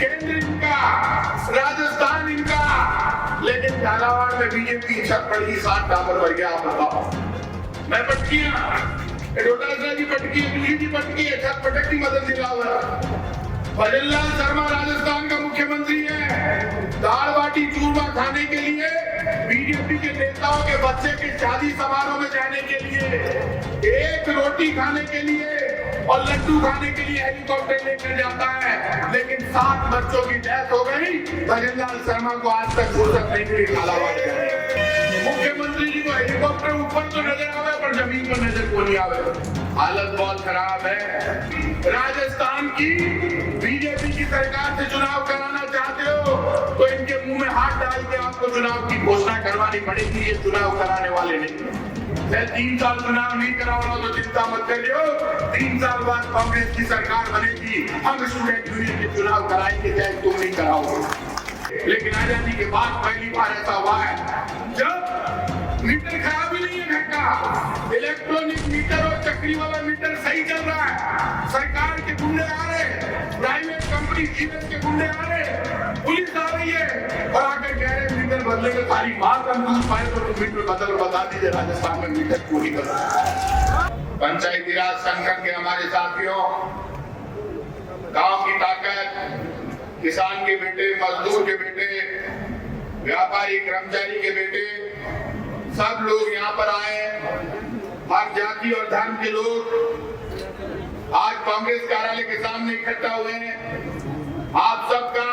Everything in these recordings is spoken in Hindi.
केंद्र इनका, राजस्थान इनका, लेकिन झालावाड़ में बीजेपी की छत पड़ गई, 7 टावर बढ़ गया। आप बताओ, मैं पटकियां, डोटासरा जी पटकी, दूसरी जी पटकी है, छत पटकती मदन दिलावर। भजनलाल शर्मा राजस्थान का मुख्यमंत्री है, दाल बाटी चूरमा खाने के लिए, बीजेपी के नेताओं के बच्चे के शादी समारोह में जाने के लिए, एक रोटी खाने के लिए और लड्डू खाने के लिए हेलीकॉप्टर लेकर जाता है, लेकिन 7 बच्चों की डेथ हो गई। भजनलाल शर्मा को आज तक फुर्सत नहीं मिली झालावाड़ करने। मुख्यमंत्री जी को हेलीकॉप्टर ऊपर तो नजर आवे पर जमीन पर नजर को नहीं आवे। हालत बहुत खराब है राजस्थान की। बीजेपी की सरकार से चुनाव कराना चाहते हो तो इनके मुंह में हाथ डाल के आपको चुनाव की घोषणा करवानी पड़ेगी। ये चुनाव कराने वाले नहीं। 3 साल चुनाव नहीं कराओ तो चिंता मत करियो, 3 साल बाद कांग्रेस की सरकार बनेगी, हम स्टूडेंट यूनियन के चुनाव कराएंगे, चाहे तुम नहीं कराओगे। लेकिन आजादी के बाद पहली बार ऐसा हुआ है जब मीटर खराब ही नहीं है घर का, इलेक्ट्रॉनिक मीटर और चक्री वाला मीटर सही चल रहा है। सरकार के गुंडे आ रहे, प्राइवेट कंपनी सीमेंट के गुंडे आ रहे, पुलिस आ रही है और आकर कह रहे मीटर बदले में सारी बात हम दूर पाए तो मीटर बदल बता दीजिए। राजस्थान में मीटर क्यों नहीं बदला? पंचायती राज संगठन के हमारे साथियों, गांव की ताकत, किसान के बेटे, मजदूर के बेटे, व्यापारी कर्मचारी के बेटे, सब लोग यहाँ पर आए, हर जाति और धर्म के लोग आज कांग्रेस कार्यालय के सामने इकट्ठा हुए हैं। आप सबका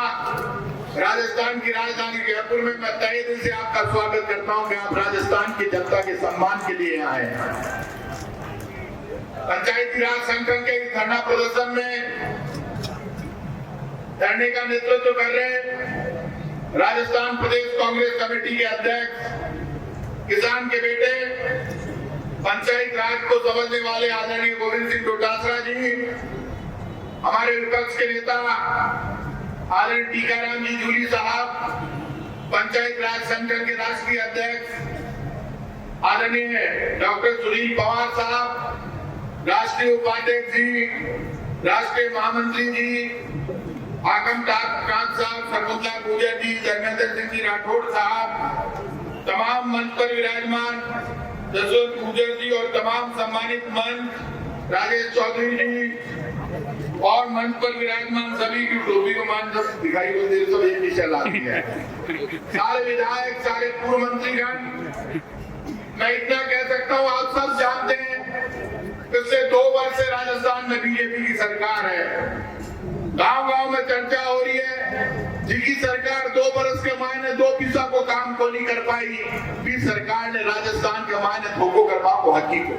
राजस्थान की राजधानी जयपुर में मैं तहे दिल से आपका स्वागत करता हूं कि आप राजस्थान की जनता के सम्मान के लिए आए हैं। पंचायती राज संगठन के इस धरना प्रदर्शन में धरने का नेतृत्व कर रहे राजस्थान प्रदेश कांग्रेस कमेटी के अध्यक्ष, किसान के बेटे, पंचायत राज को समझने वाले आदरणीय गोविंद सिंह डोटासरा जी, हमारे विपक्ष के नेता आदरणीय टीकाराम जी जूली साहब, पंचायत राज संगठन के राष्ट्रीय अध्यक्ष आदरणीय डॉक्टर सुनील पवार साहब, राष्ट्रीय उपाध्यक्ष जी, राष्ट्रीय महामंत्री जी आगम कांत साहब, सरमुल्ला गुजर जी, धर्मेंद्र सिंह जी राठौड़ साहब, तमाम मंच पर विराजमान जसवंत गुजर जी और तमाम सम्मानित मंच, राजेश चौधरी जी और मंच पर विराजमान सभी की टोपी को मान सब दिखाई को देर सब एक दिशा लाती है। सारे विधायक, सारे पूर्व मंत्रीगण, मैं इतना कह सकता हूँ, आप सब जानते हैं पिछले 2 वर्ष से राजस्थान में बीजेपी की सरकार है। गांव-गांव में चर्चा हो रही है, जिनकी सरकार 2 बरस के मायने 2 पैसा को काम को नहीं कर पाई, फिर सरकार ने राजस्थान के मायने ठोको करवा को हकी को।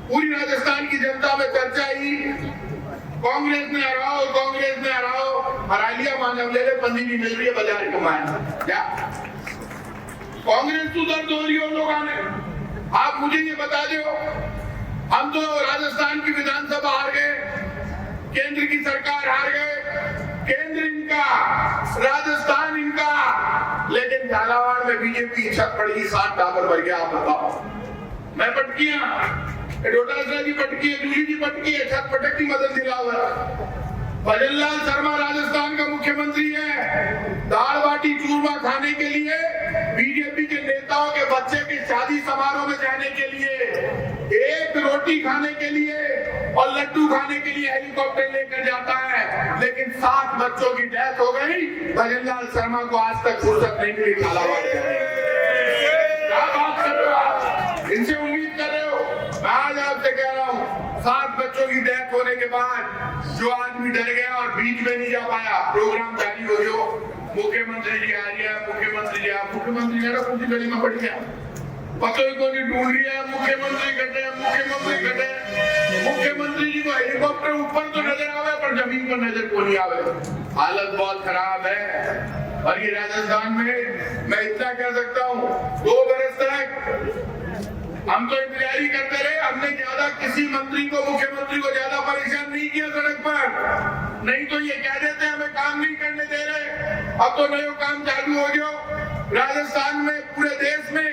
पूरी राजस्थान की जनता में चर्चा ही कांग्रेस ने हराओ, कांग्रेस ने हराओ, हरा लिया मानव ले ले, पंदी नहीं मिल रही है बाजार के मायने। क्या कांग्रेस तो दर्द हो रही हो लोगों ने? आप मुझे ये बता दो, हम तो राजस्थान की विधानसभा हार गए, केंद्र की सरकार हार गए, केंद्र इनका, राजस्थान इनका, लेकिन झालावाड़ में बीजेपी की छत पड़ गई, 7 टावर बढ़ गया। आप बताओ, मैं पटकियां, डोटासरा जी पटकी है, दूसरी जी पटकी है, छत पटकती मदन दिलावर। भजनलाल शर्मा राजस्थान का मुख्यमंत्री है, दाल बाटी चूरमा खाने के लिए, बीजेपी के नेताओं के बच्चे के शादी समारोह में जाने के लिए, एक रोटी खाने के लिए और लड्डू खाने के लिए हेलीकॉप्टर लेकर जाता है, लेकिन 7 बच्चों की डेथ हो गई। भजनलाल शर्मा को आज तक फुर्सत नहीं मिली झालावाड़ करने। क्या बात कर रहे हो आप? इनसे उम्मीद कर रहे हो? मैं आज आपसे कह रहा हूँ, 7 बच्चों की डेथ होने के बाद जो आदमी डर गया और बीच में नहीं जा पाया, प्रोग्राम जारी हो जो मुख्यमंत्री जी आ रही है, मुख्यमंत्री जी मुख्यमंत्री मेरा कुछ गली में पड़ गया, पतों को नहीं ढूंढ रही है, मुख्यमंत्री कटे, मुख्यमंत्री कटे। मुख्यमंत्री जी को हेलीकॉप्टर ऊपर तो नजर आवे पर जमीन पर नजर को नहीं आवे। हालत बहुत खराब है। और ये राजस्थान में मैं इतना कह सकता हूँ, 2 बरस तक हम तो इंतजार ही करते रहे, हमने ज्यादा किसी मंत्री को, मुख्यमंत्री को ज्यादा परेशान नहीं किया सड़क पर। नहीं तो ये कह देते हमें काम नहीं करने दे रहे, अब तो नया काम चालू हो गया। राजस्थान में, पूरे देश में,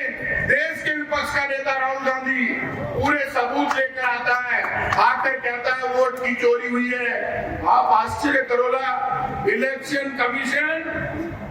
देश के विपक्ष का नेता राहुल गांधी पूरे सबूत लेकर आता है, आकर कहता है वोट की चोरी हुई है। आप आश्चर्य करोला, इलेक्शन कमीशन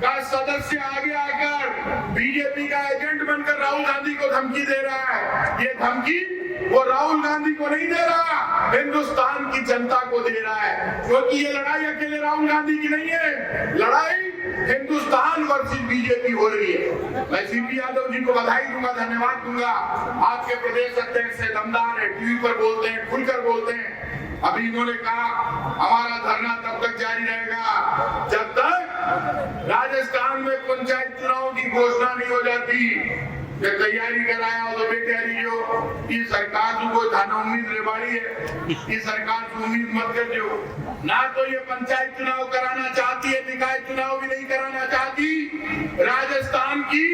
का सदस्य आगे आकर बीजेपी का एजेंट बनकर राहुल गांधी को धमकी दे रहा है। ये धमकी वो राहुल गांधी को नहीं दे रहा, हिंदुस्तान की जनता को दे रहा है, क्योंकि ये लड़ाई अकेले राहुल गांधी की नहीं है, लड़ाई हिंदुस्तान वर्सेस बीजेपी हो रही है। मैं सीपी यादव जी को बधाई दूंगा, धन्यवाद दूंगा। आपके प्रदेश अध्यक्ष से दमदार है, टीवी पर बोलते हैं, खुलकर बोलते हैं। अभी इन्होंने कहा हमारा धरना तब तक जारी रहेगा जब तक राजस्थान में पंचायत चुनाव की घोषणा नहीं हो जाती। जब तैयारी कराया हो तो बेटी जो ये सरकार को थाना उम्मीद रेवाड़ी है, ये सरकार को उम्मीद मत कर जो ना तो ये पंचायत चुनाव कराना चाहती है, निकाय चुनाव भी नहीं कराना चाहती। राजस्थान की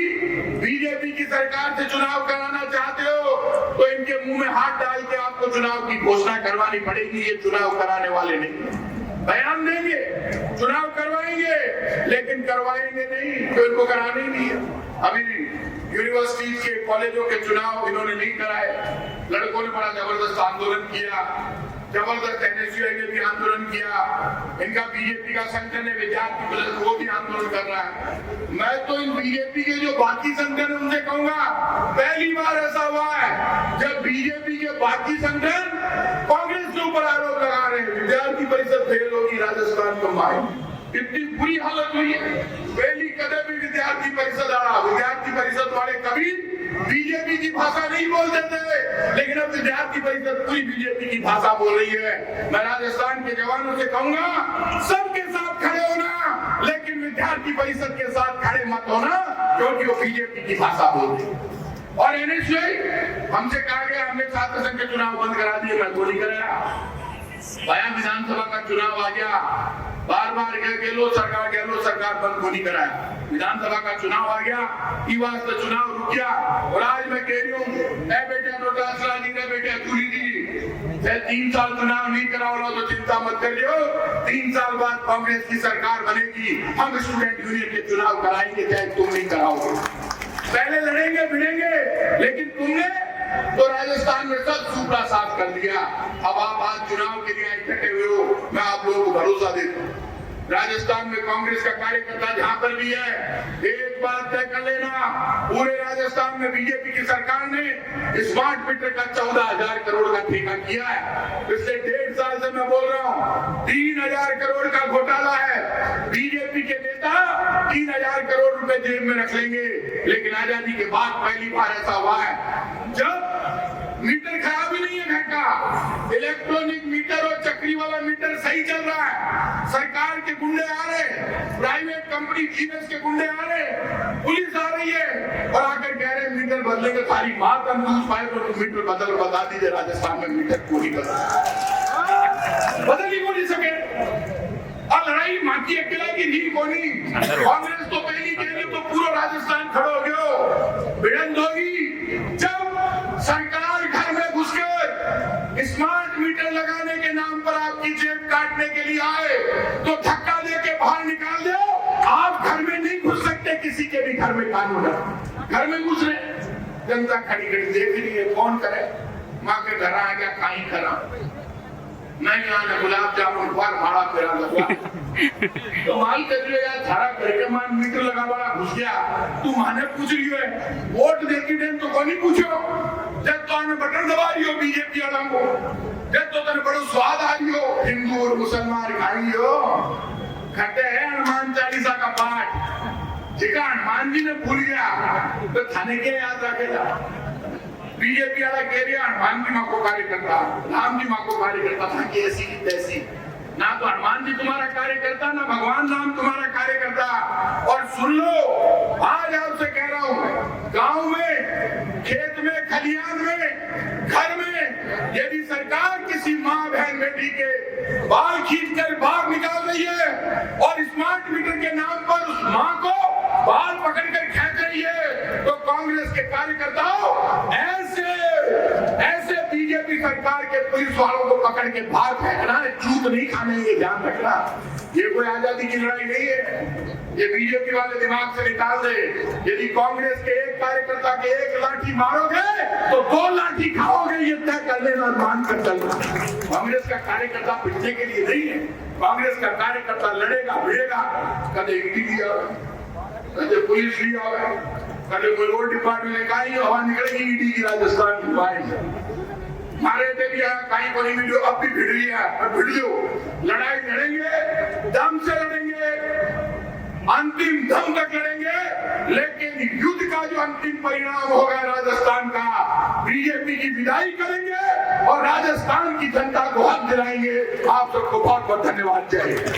बीजेपी की सरकार से चुनाव कराना चाहते हो तो इनके मुंह में हाथ डाल के आपको चुनाव की घोषणा करवानी पड़ेगी। ये चुनाव कराने वाले नहीं, बयान देंगे, चुनाव करवाएंगे, लेकिन करवाएंगे नहीं तो इनको कराने ही नहीं है। अभी यूनिवर्सिटी के कॉलेजों के चुनाव इन्होंने नहीं कराए, लड़कों ने बड़ा जबरदस्त आंदोलन किया, जबरदस्त एनएसयूआई ने भी आंदोलन किया, इनका बीजेपी का संगठन है विद्यार्थी परिषद, वो भी आंदोलन कर रहा है। मैं तो इन बीजेपी के जो बाकी संगठन उनसे कहूंगा, पहली बार ऐसा हुआ है जब बीजेपी के बाकी संगठन कांग्रेस के ऊपर आरोप लगा रहे हैं विद्यार्थी परिषद फेल होगी राजस्थान कंबाइंड। इतनी बुरी हालत हुई है, पहली कदम भी विद्यार्थी परिषद आ, विद्यार्थी परिषद वाले कभी बीजेपी की भाषा नहीं बोलते थे, लेकिन अब विद्यार्थी परिषद पूरी बीजेपी की भाषा बोल रही है। मैं राजस्थान के जवानों से कहूंगा सबके साथ खड़े होना, लेकिन विद्यार्थी परिषद के साथ खड़े मत होना, क्योंकि वो बीजेपी की भाषा बोल रही है। और एनएसयूआई हमसे कहा गया हमने छात्र संघ के चुनाव बंद करा दिए, मैं तो नहीं कराया। गया विधानसभा का चुनाव आ गया, बार बार गहलोत सरकार बंद को नहीं कराया। विधानसभा का चुनाव आ गया, ई वास्ते चुनाव रुक गया। और आज मैं कह रही हूँ बेटा नोटासला जी ने बेटा चूली जी 3 साल चुनाव नहीं कराओ तो चिंता मत करियो, 3 साल बाद कांग्रेस की सरकार बनेगी, हम स्टूडेंट यूनियन के चुनाव कराएंगे, चाहे तुम नहीं कराओगे। पहले लड़ेंगे भिड़ेंगे, लेकिन तुमने तो राजस्थान में सब सूपड़ा साफ कर दिया। अब आप आज चुनाव के लिए इकट्ठे हुए हो, मैं आप लोगों को भरोसा देता हूँ राजस्थान में कांग्रेस का कार्यकर्ता जहां पर भी है, एक बात तय कर लेना, पूरे राजस्थान में बीजेपी की सरकार ने स्मार्ट मीटर का 14,000 करोड़ का ठेका किया है। पिछले 1.5 साल से मैं बोल रहा हूँ 3,000 करोड़ का घोटाला है। बीजेपी के नेता 3,000 करोड़ रुपए जेब में रख लेंगे, लेकिन आजादी के बाद पहली बार ऐसा हुआ है जब मीटर खराब ही नहीं है घर का, इलेक्ट्रॉनिक मीटर और चक्री वाला मीटर सही चल रहा है। सरकार के गुंडे आ रहे, प्राइवेट कंपनी जीएस के गुंडे आ रहे, पुलिस आ रही है और आकर कह रहे मीटर बदलेंगे, सारी बात हम दूध पाए तो मीटर बता दीजिए। राजस्थान में मीटर को नहीं बदल ही को नहीं सके। और लड़ाई माकी अकेला की नहीं कोनी, कांग्रेस तो पहली कह रही तो पूरा राजस्थान खड़ा हो गया। भिड़ंत होगी जब सरकार घर में घुसकर स्मार्ट मीटर लगाने के नाम पर आपकी जेब काटने के लिए आए तो धक्का देके बाहर निकाल दो। आप घर में नहीं घुस सकते, किसी के भी घर में कानून है, घर में घुस रहे, जनता खड़ी खड़ी देख रही है, कौन करे। माँ के घर आ गया कहीं करा, मैं यहाँ गुलाब जामुन पर भाड़ा फेरा लगा तो माल कर लियो यार, थारा करके मान मीटर लगा बड़ा घुस गया, तू माने पूछ रही है वोट देती टाइम तो कौन ही पूछो, जब तो आने बटन दबा रही हो बीजेपी वाला को, जब तो तेरे बड़ो स्वाद आ रही हो, हिंदू और मुसलमान खाई हो, खटे है हनुमान चालीसा का पाठ, जिका हनुमान जी ने भूल गया तो थाने के याद रखेगा। बीजेपी वाला कह रही हनुमान जी माँ को कार्यकर्ता, राम जी माँ को कार्यकर्ता था कि ऐसी तैसी, ना तो हनुमान जी तुम्हारा कार्यकर्ता ना भगवान राम तुम्हारा कार्यकर्ता। और सुन लो, आज आपसे कह रहा हूँ, गांव में, खेत में, खलियान में, घर में यदि सरकार किसी माँ बहन बेटी के बाल खींचकर बाहर निकाल रही है और स्मार्ट मीटर के नाम पर उस माँ को बाल पकड़कर खींच रही है, तो कांग्रेस के कार्यकर्ताओं ऐसे बीजेपी सरकार के पुलिस वालों को पकड़ के बाहर फेंकना है, चूत नहीं खाने, ये ध्यान रखना। ये कोई आजादी आजादी की लड़ाई नहीं है। ये बीजेपी वाले दिमाग से निकाल दे। यदि कांग्रेस के एक कार्यकर्ता के एक लाठी मारोगे तो 2 लाठी खाओगे, ये तय कर लेना, मान कर चलना। कांग्रेस का कार्यकर्ता पिटने के लिए नहीं है। कांग्रेस का कार्यकर्ता लड़ेगा भिड़ेगा। कदे ईडी लिया, कदे पुलिस लिया, कदे कोई और डिपार्टमेंट का ही हवा निकलेगी ईडी की राजस्थान की बाहर मारे थे भी कहीं कोई वीडियो अब भी भिड़ रही है। भिड़ियो लड़ाई लड़ेंगे, दम से लड़ेंगे, अंतिम दम तक लड़ेंगे, लेकिन युद्ध का जो अंतिम परिणाम होगा राजस्थान का, बीजेपी की विदाई करेंगे और राजस्थान की जनता को हक दिलाएंगे। आप सबको बहुत बहुत धन्यवाद। जय हिंद।